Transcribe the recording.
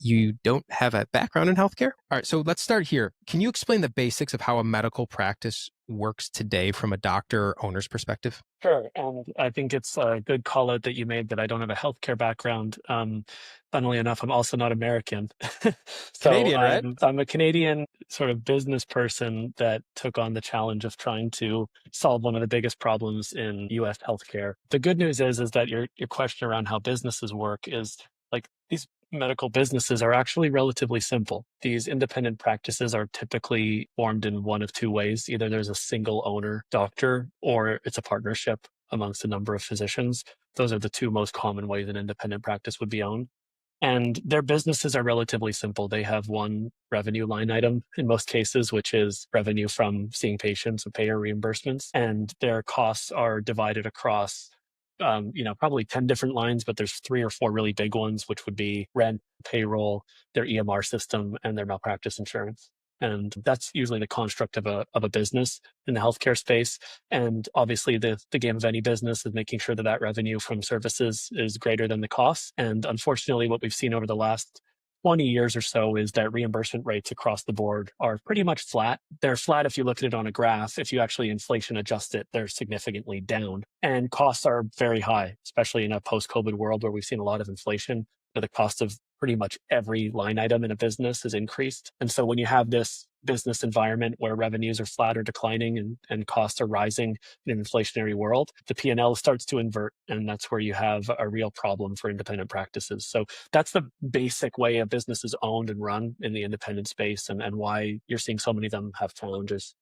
you don't have a background in healthcare? All right, so let's start here. Can you explain the basics of how a medical practice works today from a doctor or owner's perspective? Sure. And I think it's a good call out that you made that I don't have a healthcare background. Funnily enough, I'm also not American. So Canadian, right? I'm a Canadian sort of business person that took on the challenge of trying to solve one of the biggest problems in US healthcare. The good news is that your question around how businesses work is like these medical businesses are actually relatively simple. These independent practices are typically formed in one of two ways. Either there's a single owner doctor or it's a partnership amongst a number of physicians. Those are the two most common ways an independent practice would be owned. And their businesses are relatively simple. They have one revenue line item in most cases, which is revenue from seeing patients and payer reimbursements. And their costs are divided across, probably 10 different lines, but there's three or four really big ones, which would be rent, payroll, their EMR system, and their malpractice insurance. And that's usually the construct of a business in the healthcare space. And obviously, the game of any business is making sure that that revenue from services is greater than the costs. And unfortunately, what we've seen over the last 20 years or so is that reimbursement rates across the board are pretty much flat. They're flat if you look at it on a graph. If you actually inflation adjust it, they're significantly down. And costs are very high, especially in a post-COVID world where we've seen a lot of inflation. The cost of pretty much every line item in a business has increased. And so when you have this business environment where revenues are flat or declining and costs are rising in an inflationary world, the P&L starts to invert. And that's where you have a real problem for independent practices. So that's the basic way a business is owned and run in the independent space and why you're seeing so many of them have challenges.